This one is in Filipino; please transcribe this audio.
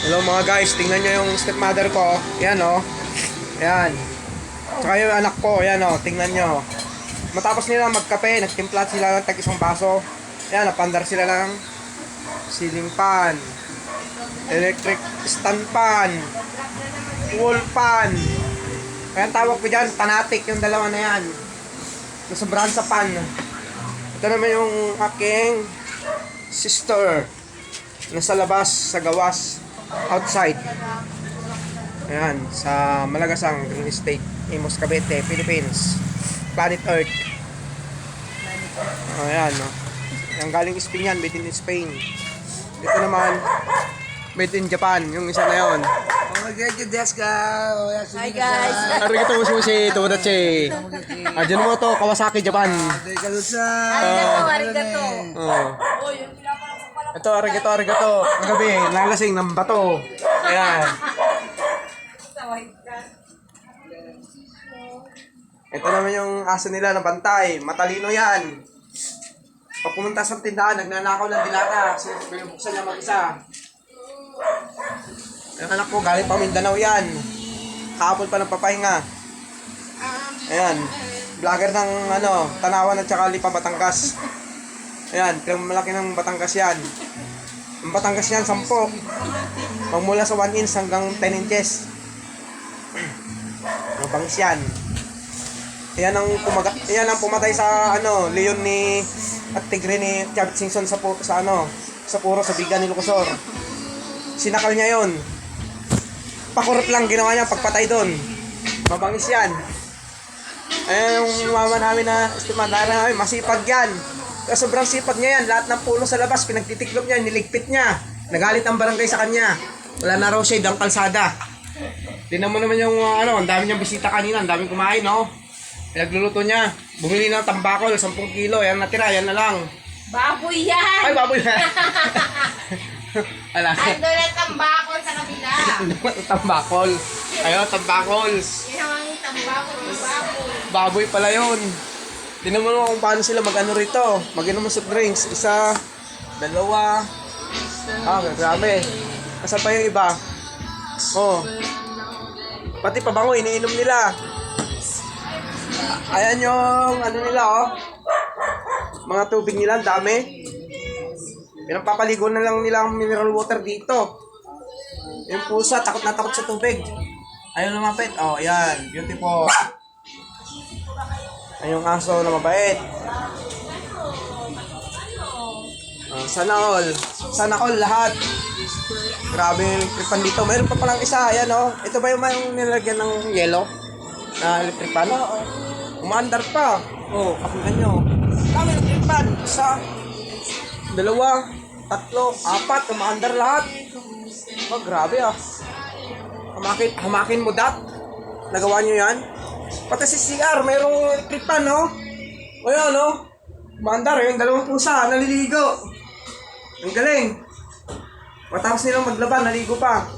Hello mga guys, tingnan nyo yung stepmother ko. Yan o. Yan. Tsaka yung anak ko. Yan o, tingnan nyo. Matapos nila magkape, nagtimpla sila ng tag-isang baso. Yan, napandar sila ng ceiling fan, electric stand fan, wall fan. Kaya ang tawag ko dyan, fanatic yung dalawa na yan. Nasobrahan sa pan. Ito naman yung aking sister. Nasa labas, sa gawas, outside. Ayan, sa Malagasang Green Estate, Imus, Cavite, Philippines. Planet Earth. Ayan, no. Yung galing Spain yan, made in Spain. Dito naman, made in Japan, yung isa na yun. Hi guys! Arigato musushi, tomodachi. Ajun mo to, Kawasaki, Japan. Arigato! Oh. Ito, arigato. Ang gabi, nalasing ng bato. Ayan. Ito naman yung aso nila na bantay. Matalino yan. Pag pumunta sa tindahan, nagnanakaw ng dilata. Binubuksan niya mag-isa. Yung anak ko, galing pa Mindanao yan. Kahapon pa ng papahinga. Ayan. Vlogger ng Tanawan at saka Lipa, Batangas. Ayan, malaki ng Batangas yan. Ang Batangas yan, 10. Magmula sa 1 inch hanggang 10 inches. Mabangis yan. Yan ang pumatay sa leon ni at tigre ni Chavit Singson sa puro sa biga ni Lucosor. Sinakal niya yon. Pakurot lang ginawa niya pagpatay doon. Mabangis yan. Yung mama namin na estimandara namin, masipag yan. Kasi sobrang sipag niya yan. Lahat ng puno sa labas, pinagtitiklop niya, niligpit niya. Nagalit ang barangay sa kanya. Wala na raw shade ang kalsada. Tingnan mo naman yung ang dami niyang bisita kanina, ang daming kumain, no? Pinagluluto niya. Bumili ng tambakol, 10 kilo. Yan natira, yan na lang. Baboy yan! Ay, baboy na. Ala. Ando na tambakol sa kabila. Tambakol. Ayun, tambakols. Yung tambakol ng baboy. Baboy pala yun. Tingnan mo kung paano sila mag-ano rito. Mag-inom ng soft drinks. 1, 2. Grabe. Asa pa yung iba? Oh. Pati pabango, iniinom nila. Ayan yung nila, oh. Mga tubig nila, ang dami. Pinapapaligo na lang nila ang mineral water dito. Yung pusa, takot na takot sa tubig. Ayun lumapit. Oh, ayan. Beautiful. Ayun yung aso na mabait. Oh, sana all lahat. Grabe yung electric fan dito. Mayroon pa palang isa. Ayan, oh. Ito ba yung may nilagyan ng yellow? Na electric fan? Umaandar pa. Oh, pakinggan nyo. Dami electric fan. 1, 2, 3, 4. Umaandar lahat. Oh, grabe ah. Hamakin mo dat. Nagawa nyo yan. Pati si CR, mayroong electric fan, no? O yan, no? Umaandar, yung 2 pusa, naliligo. Ang galing. Matapos nilang maglaban, naligo pa.